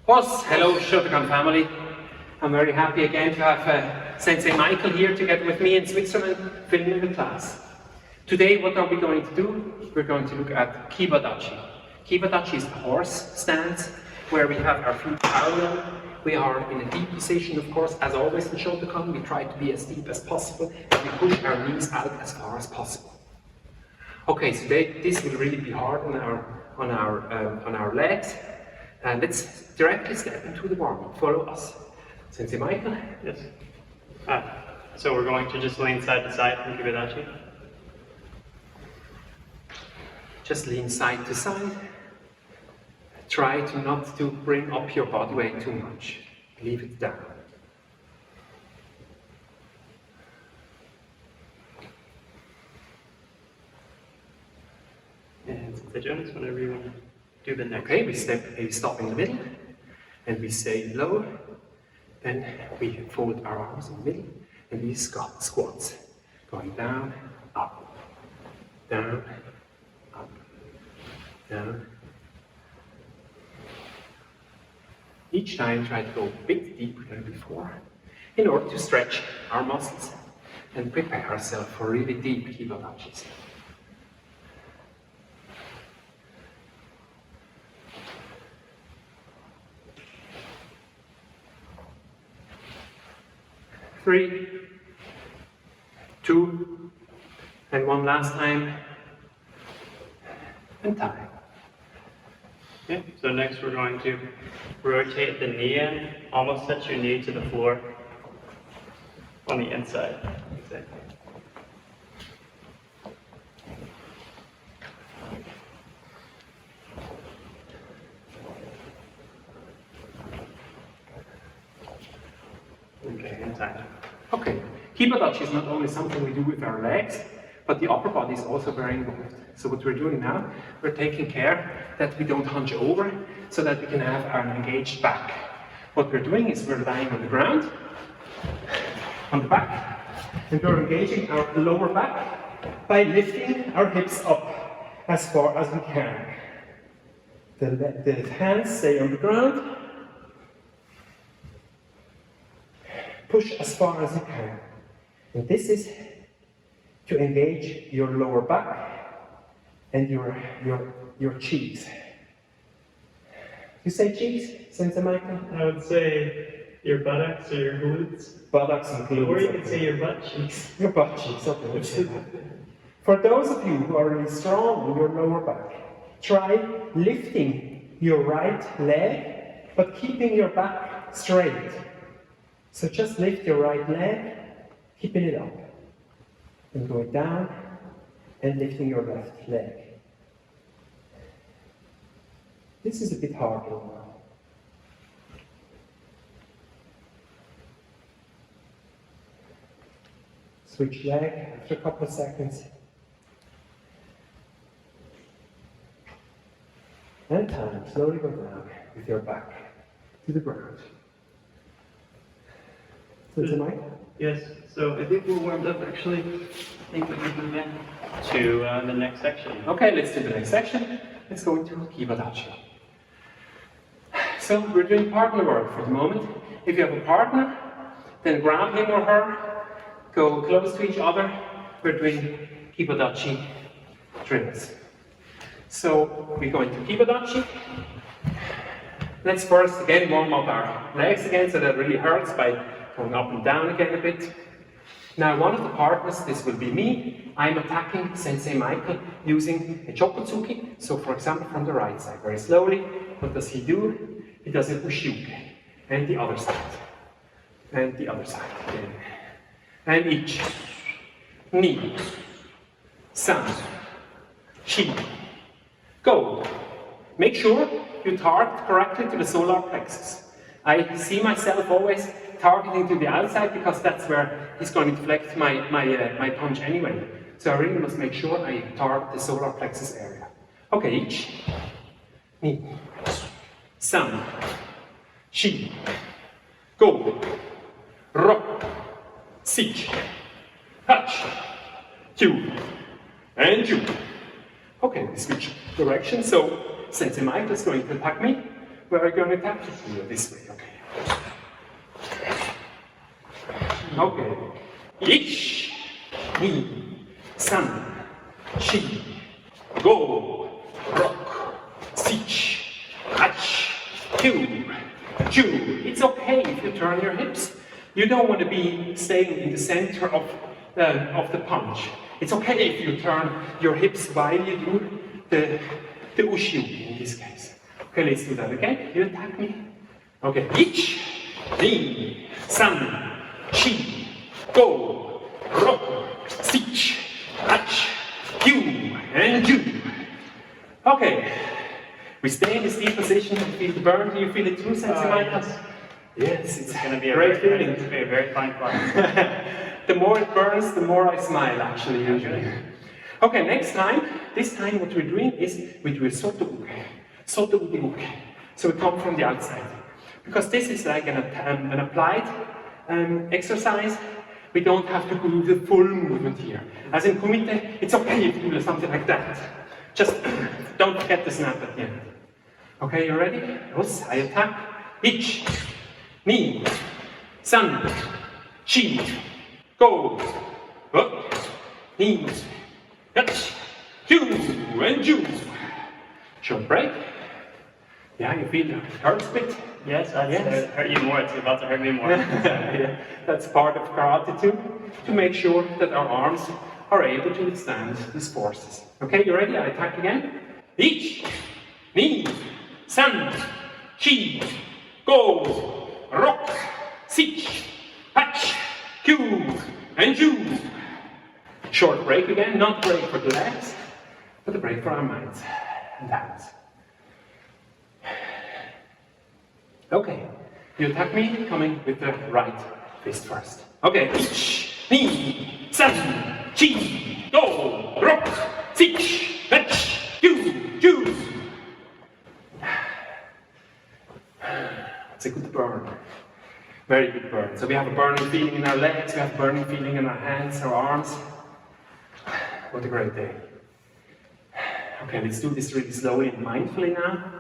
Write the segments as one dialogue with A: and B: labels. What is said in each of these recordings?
A: Hello Shotokan family. I'm very happy again to have Sensei Michael here together with me in Switzerland filming the class. Today what are we going to do? We're going to look at Kiba Dachi. Kiba Dachi is the horse stance where we have our feet parallel. We are in a deep position, of course, as always in Shotokan. We try to be as deep as possible and we push our knees out as far as possible. Okay, so this will really be hard on our legs. And let's directly step into the warm-up. Follow us. Sensei Michael?
B: Yes. So we're going to just lean side to side from Kiba Dachi.
A: Just lean side to side. Try to not to bring up your body weight too much. Leave it down.
B: And Sensei Jonas, whenever you want to do the next.
A: Okay, we stop in the middle, and we stay low. Then we fold our arms in the middle, and we squats. Going down, up, down, up, down. Each time try to go a bit deeper than before, in order to stretch our muscles and prepare ourselves for really deep Kiba Dachis. Three, two, and one last time, and time.
B: Okay, so next we're going to rotate the knee in, almost touch your knee to the floor on the inside. Exactly. Okay, and time.
A: Okay, Kiba Dachi is not only something we do with our legs, but the upper body is also very involved. So what we're doing now, we're taking care that we don't hunch over, so that we can have an engaged back. What we're doing is we're lying on the ground, on the back, and we're engaging our lower back by lifting our hips up as far as we can. The hands stay on the ground. Push as far as you can. And this is to engage your lower back and your cheeks. You say cheeks, Sensei Michael?
B: I would say your buttocks or your glutes.
A: Buttocks and glutes.
B: Or you could say your butt cheeks.
A: Your butt cheeks, okay, let's say that. For those of you who are really strong in your lower back, try lifting your right leg, but keeping your back straight. So just lift your right leg, keeping it up, and going down, and lifting your left leg. This is a bit harder now. Switch leg after a couple of seconds. And time, slowly go down with your back to the ground. Sensei Mike?
B: Yes, so I think we're warmed up actually. I think we can move in to the next section.
A: Okay, let's do the next section. Let's go into Kiba Dachi. So we're doing partner work for the moment. If you have a partner, then grab him or her, go close to each other. We're doing Kiba Dachi drills. So we go into Kiba Dachi. Let's first again warm up our legs again, so that really hurts by going up and down again a bit. Now one of the partners, this will be me, I'm attacking Sensei Michael using a Chokotsuki. So for example from the right side, very slowly. What does he do? He does a Ushiuke. And the other side. And the other side again. And each. Ni. San. Shi. Go. Make sure you target correctly to the solar plexus. I see myself always targeting to the outside because that's where he's going to deflect my punch anyway. So I really must make sure I target the solar plexus area. Okay, each. Ni. San. Shi. Go. Ro. Sich. Hatch. Two. And two. Okay, we switch direction. So Sensei Michael is going to attack me We're going to tap it this way, okay? Okay. Ich, ni, san, chi, go, rock, sich, hach, kyu, ju. It's okay if you turn your hips. You don't want to be staying in the center of the punch. It's okay if you turn your hips while you do the ushi in this case. Okay, let's do that again. You attack me. Okay. Ich, ni, san, chi, go, rock, sich, hach, kyu, and ju. Okay. We stay in this deep position. You feel the burn. Do you feel it too, Sensei Michael? Yes, it's
B: going to be a
A: great feeling.
B: It's going to be a very fine class.
A: The more it burns, the more I smile, actually, usually. Okay, next time, this time what we're doing is we do a soto uke. Soto uke. So we come from the outside. Because this is like an applied exercise, we don't have to do the full movement here. As in kumite, it's okay if you do something like that. Just don't forget the snap at the end. Okay, you ready? Yes, I attack. Ich, ni, san, chi, go, up, knees, touch, two, and ju. Short break. Yeah, you feel it hurts a bit?
B: Yes, it hurt you more. It's about to hurt me more.
A: Yeah, that's part of karate too, to make sure that our arms are able to withstand these forces. Okay, you ready? I attack again. Ich, ni, san, chi, go, rock, sich, hach, kyu, and ju. Short break again, not break for the legs, but a break for our minds and hands. Okay, you attack me, coming with the right fist first. Okay, ich, ni, san, chi, go, rock, sich, hach, kyu, ju. It's a good burn. Very good burn. So we have a burning feeling in our legs, we have a burning feeling in our hands, our arms. What a great day. Okay, let's do this really slowly and mindfully now.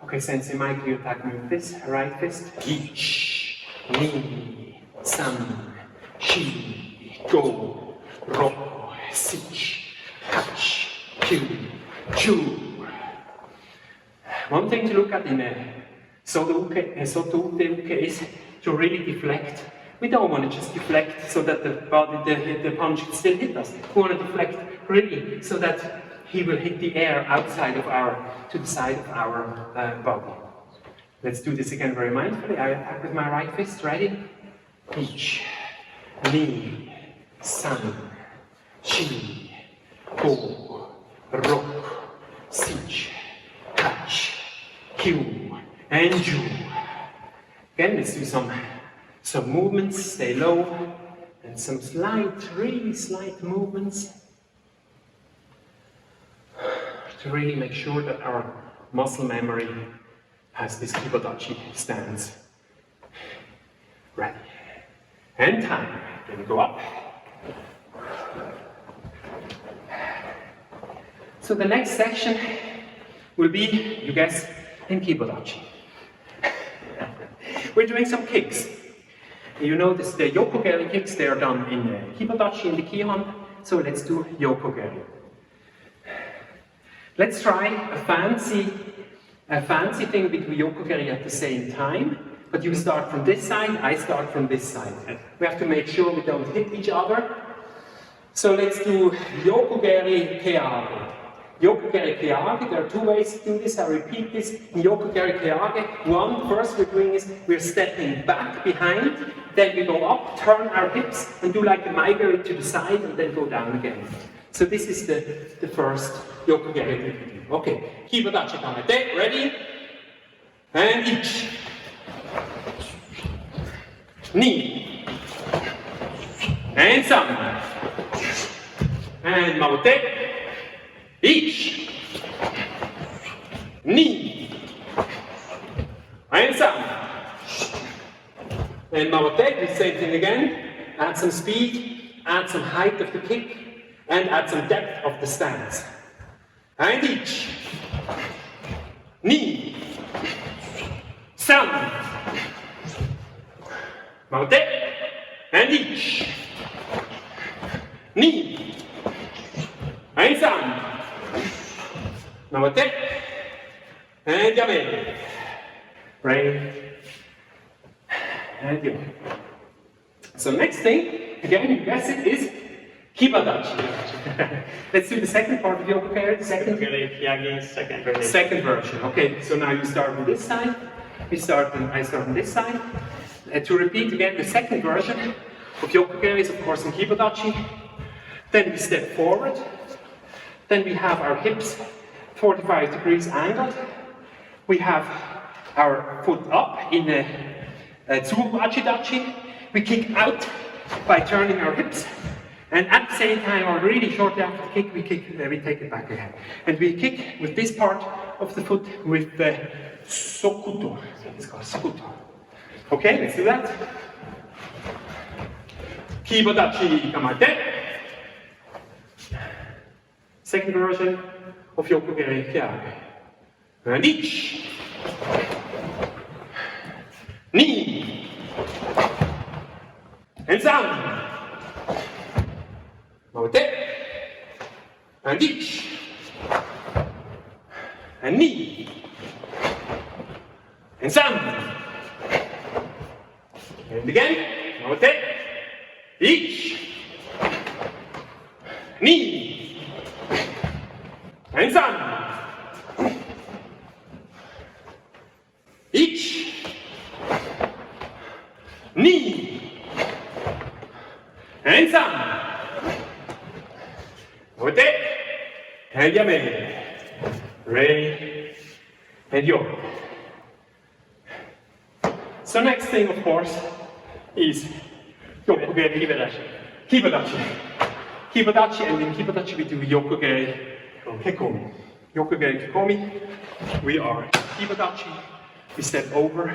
A: Okay, Sensei Mike, you attack me with this right fist. Ich, ni, san, chi, go, ro, sich, hach, kyu, ju. One thing to look at in a soto uke is to really deflect. We don't want to just deflect so that the punch can still hit us. We want to deflect really so that he will hit the air outside of to the side of our body. Let's do this again very mindfully. I attack with my right fist. Ready? Ich, ni, san, chi, go, rock, sich, hach, kyu, and ju. Again, let's do some movements, stay low, and some really slight movements to really make sure that our muscle memory has this Kiba Dachi stance. Ready. And time. Then go up. So the next section will be, you guess, in Kiba Dachi. We're doing some kicks. You notice the yokogeri kicks, they are done in Kiba Dachi, in the Kihon. So let's do yokogeri. Let's try a fancy thing between yokogeri at the same time. But you start from this side, I start from this side. We have to make sure we don't hit each other. So let's do yokogeri keage. Yokogeri keage, there are two ways to do this, I repeat this. In yokogeri keage, one, first we're doing is we're stepping back behind, then we go up, turn our hips, and do like a migrate to the side, and then go down again. So this is the first yokogeri. Okay, Kiba Dachi Kamete, ready? And ich. Ni. And san. And maote. Ich, ni, and san. And maote, the same thing again. Add some speed, add some height of the kick, and add some depth of the stance. And ich, ni, San. Maote. And each. Ni. And san. Maote. And yame. Right. And you. So next thing, again, you guess it, is Kiba Dachi. Let's do the second part of yoga carry. Second version. Second version. Okay, so now you start on this side. I start on this side. To repeat again, the second version of yoga carry is of course in Kiba Dachi. Then we step forward. Then we have our hips 45 degrees angled. We have our foot up in a Tsubachi Dachi. We kick out by turning our hips, and at the same time, or really shortly after the kick, we take it back again. And we kick with this part of the foot with the sokuto. It's called sokuto. Okay, let's do that. Kiba Dachi Kamate. Second version of Yokogeri Kyage. And each. Ni. And san. Maote. And each. And ni. And san. And again. Maote. Each. Ni. And san. Each. Ni. And san. Maote. And yame. Re. And yo. So next thing, of course, is Yokogeri Kiba Dachi. Kiba Dachi, and in Kiba Dachi we do Yokogeri Kekomi. Yokogeri Kekomi. We are Kiba Dachi. We step over.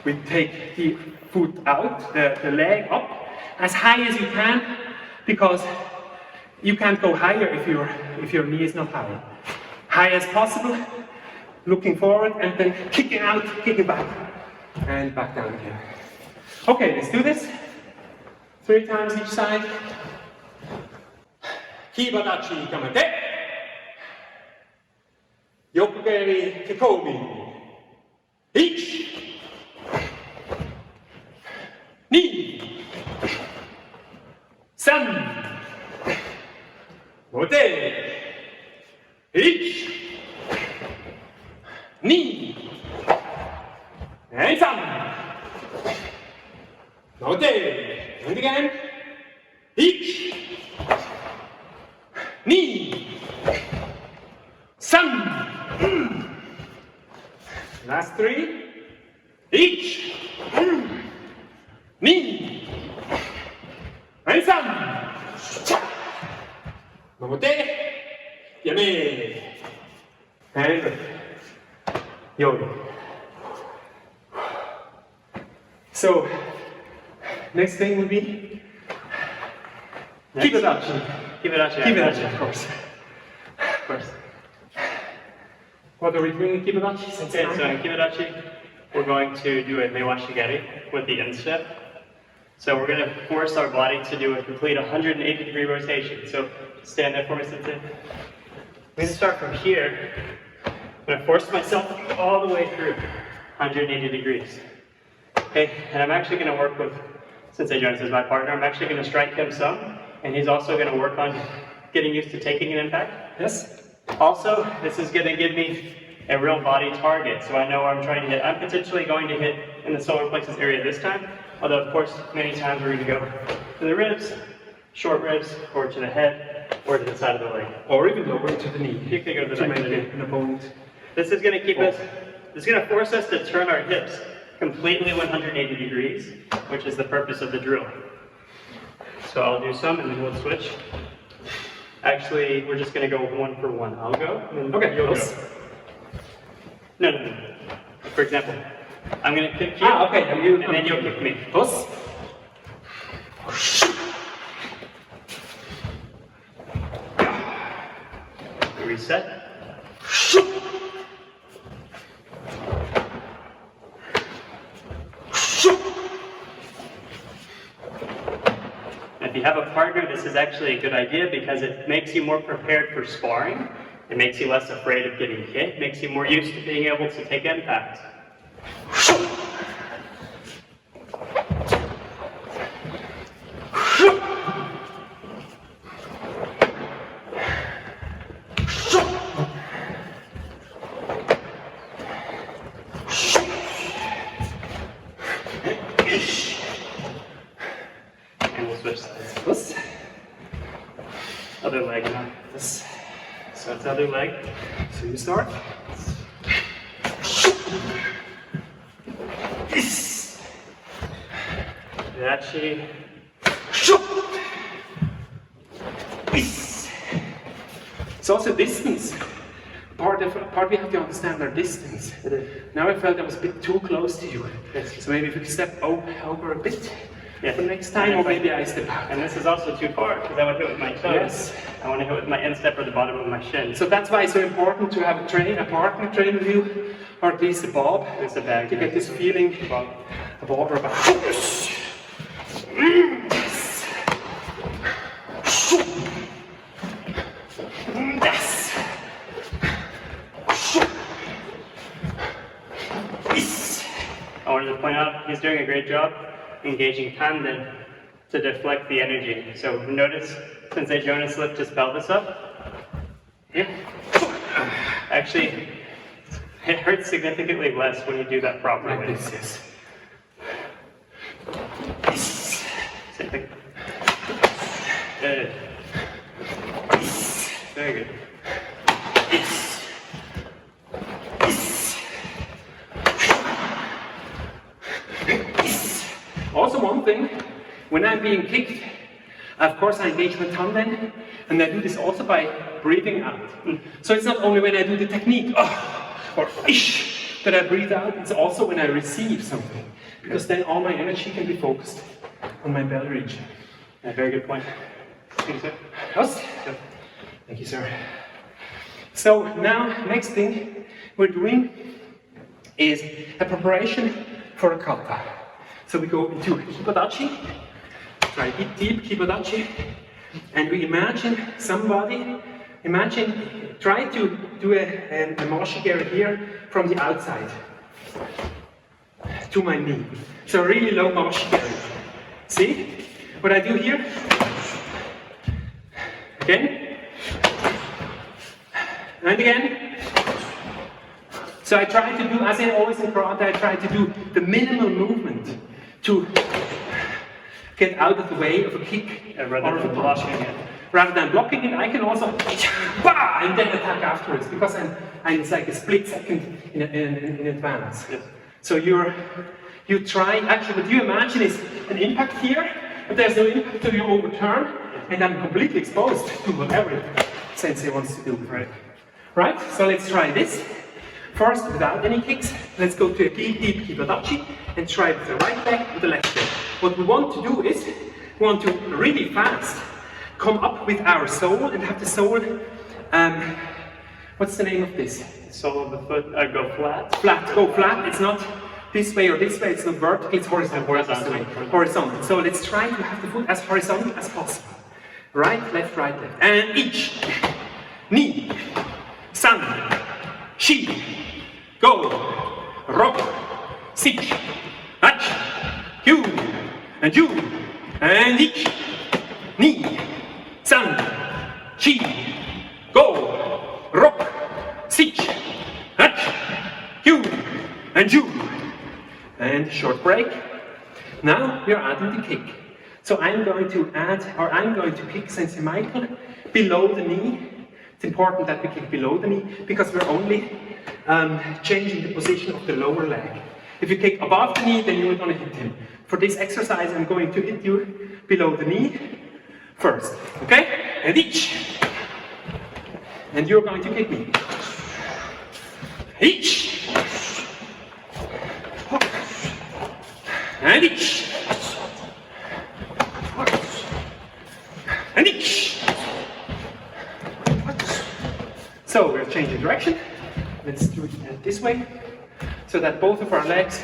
A: We take the foot out, the leg up as high as you can, because you can't go higher if your knee is not high. High as possible, looking forward, and then kicking out, kicking back, and back down again. Okay, let's do this. 3 times each side. Kiba Dachi Kamate. Yokogeri Kekomi. Each. Ni. San. Maote. Each. Ni. And san. Maote. And again. Each. Ni. San. Last 3. Each. Ni. And san. Maote. Yame. And yo. So, next thing will be Kiba Dachi.
B: Kiba Dachi,
A: of course. Of course. What are we doing in Kiba Dachi?
B: Okay, so in Kiba Dachi, we're going to do a Meiwashigeri with the instep. So we're going to force our body to do a complete 180-degree rotation. So stand there for me, Sensei. I'm going to start from here. I'm going to force myself all the way through 180 degrees. Okay, and I'm actually going to work with Sensei Jonas as my partner. I'm actually going to strike him some, and he's also going to work on getting used to taking an impact.
A: Yes.
B: Also, this is going to give me a real body target, so I know where I'm trying to hit. I'm potentially going to hit in the solar plexus area this time, although of course many times we're going to go to the ribs, short ribs, or to the head, or to the side of the leg.
A: Or even lower to the knee.
B: You could go to the
A: make
B: knee.
A: an opponent.
B: This is going to keep us, this is going to force us to turn our hips completely 180 degrees, which is the purpose of the drill. So I'll do some and then we'll switch. Actually, we're just going to go 1 for 1. I'll go, and then you'll go. No. For example, I'm going to kick you,
A: okay.
B: and then you'll kick me.
A: Toss.
B: Reset. you have a partner, this is actually a good idea because it makes you more prepared for sparring. It makes you less afraid of getting hit, makes you more used to being able to take impact. And we'll switch sides.
A: This.
B: Other leg now.
A: This.
B: So it's other leg.
A: So you start.
B: Dachi.
A: It's also distance. Part we have to understand our distance. Now I felt I was a bit too close to you.
B: Yes.
A: So maybe if we could step over a bit
B: Yes.
A: for next time, or maybe I step out.
B: And this is also too far because I would hit with my toes.
A: Yes.
B: I want to hit with my instep or the bottom of my shin.
A: So that's why it's so important to have a partner train with you, or at least a bob,
B: There's a bag.
A: to get this feeling, a bob or a bag.
B: I wanted to point out he's doing a great job engaging tandem to deflect the energy. So notice Sensei Jonas lift his pelvis up. Yeah. Actually, it hurts significantly less when you do that properly.
A: Like this, yes.
B: Same thing. Good. Very good.
A: Also one thing, when I'm being kicked, of course I engage my tanden, and I do this also by breathing out. So it's not only when I do the technique, or ish, that I breathe out, it's also when I receive something. Because then all my energy can be focused on my belly region.
B: Yeah, very good point. Thank you, sir.
A: Yes? Thank you, sir. So now, next thing we're doing is a preparation for a kata. So we go into Kiba Dachi, try deep Kiba Dachi, and we imagine somebody, try to do a moshigiri here from the outside to my knee. So really low moshigiri. See what I do here? Again, and again. So I try to do, as I always in karate, I try to do the minimal movement to get out of the way of a kick or of a punch. Rather than blocking it, I can also bah, and then attack afterwards because it's like a split second in advance.
B: Yes.
A: So you try, actually what you imagine is an impact here, but there's no impact till you overturn, and I'm completely exposed to whatever sensei wants to do. Right? So let's try this. First, without any kicks, let's go to a deep Kiba Dachi and try with the right leg and the left leg. What we want to do is, we want to really fast come up with our sole and have the sole, what's the name of this?
B: The sole of the foot, go flat.
A: Flat, go flat. It's not this way or this way, it's not vertical, it's horizontal. Horizontal. So let's try to have the foot as horizontal as possible. Right, left, right, left. And each. Ni. San. Shi. Go. Rock. Sit. Ach. You. And you. And each. Ni. San. Shi. Go. Rock. Sit. Ach. You. And you. And short break. Now we are adding the kick. So I'm going to kick Sensei Michael below the knee. It's important that we kick below the knee because we're only changing the position of the lower leg. If you kick above the knee, then you're going to hit him. For this exercise, I'm going to hit you below the knee first. Okay? And each. And you're going to kick me. Each. And each. And each. So we're changing direction. Let's do it this way, so that both of our legs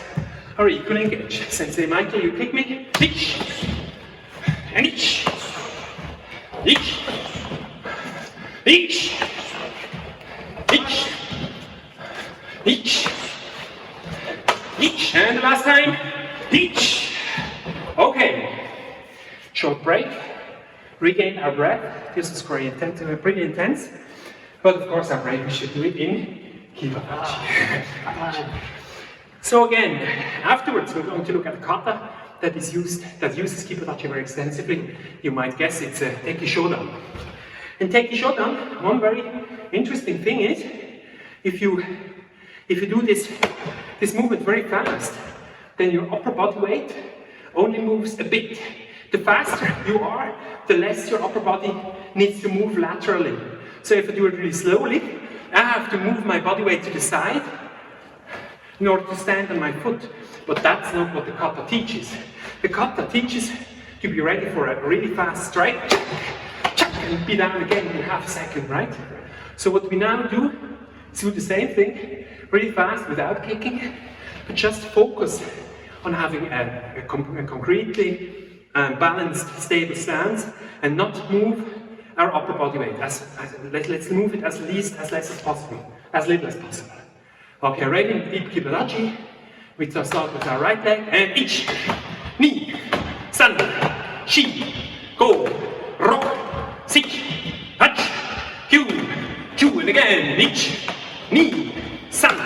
A: are equally engaged. Sensei Michael, you kick me. Each. And each. each, each, each, each, and the last time, each. Okay, short break, regain our breath. This is pretty intense, but of course our break we should do it in Kiba Dachi. So again, afterwards we're going to look at the kata that uses Kiba Dachi very extensively. You might guess it's a Teki Shodan. In Teki Shodan, one very interesting thing is, if you do this movement very fast, then your upper body weight only moves a bit. The faster you are, the less your upper body needs to move laterally. So if I do it really slowly, I have to move my body weight to the side in order to stand on my foot. But that's not what the kata teaches. The kata teaches to be ready for a really fast strike, and be down again in half a second, right? So what we now do is do the same thing, really fast without kicking, but just focus on having a concretely balanced, stable stance, and not move our upper body weight. Let's move it as less as possible, as little as possible. Okay, right in deep Kiba Dachi. We start with our right leg, and each, ni, san, shi, go, rock, sik, hach, kyu, kyu, and again, each, ni, san,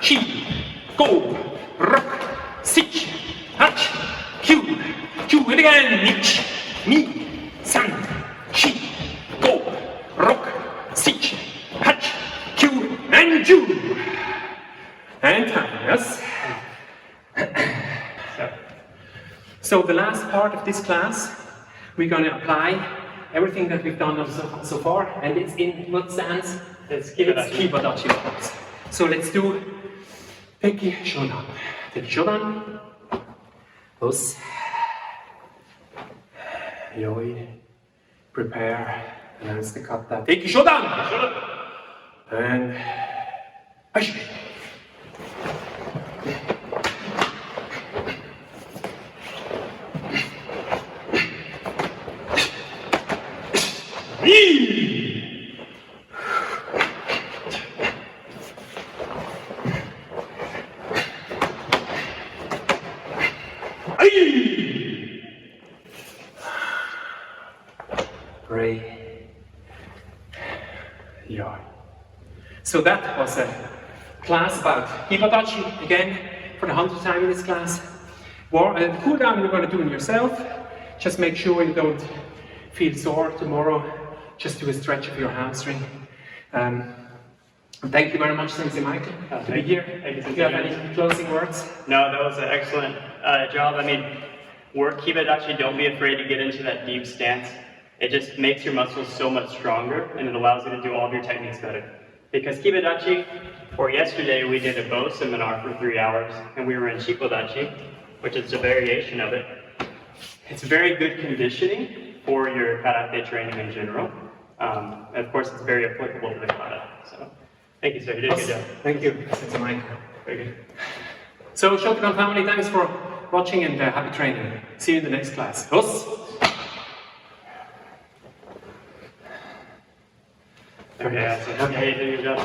A: shi, go, rock, sik, hach, kyu, kyu, and again, each, ni, san, shi, go, rock, sik, hach, kyu, and kyu. And time, yes? So the last part of this class, we're going to apply everything that we've done so far, and it's in what stance? It's Kiba Dachi. So let's do Teki Shodan. Teki Shodan. Us. Yoi. Prepare. Announce the kata. Teki Shodan! And Ashi. So that was a class about Kiba Dachi, again, for the 100th time in this class. The cool down you're going to do it yourself. Just make sure you don't feel sore tomorrow. Just do a stretch of your hamstring. Thank you very much, Sensei Michael, to be here.
B: Thank you,
A: Do you have any closing words?
B: No, that was an excellent job. I mean, work Kiba Dachi, don't be afraid to get into that deep stance. It just makes your muscles so much stronger, and it allows you to do all of your techniques better. Because Kiba Dachi, or yesterday we did a bow seminar for 3 hours, and we were in Shiko Dachi, which is a variation of it. It's very good conditioning for your karate training in general. And of course, it's very applicable to the kata. So, thank you, sir. You did a good job.
A: Thank you, Sensei Michael.
B: Very good.
A: So, Shotokan family, thanks for watching and happy training. See you in the next class. Us.
B: Okay, yeah, you did a good job.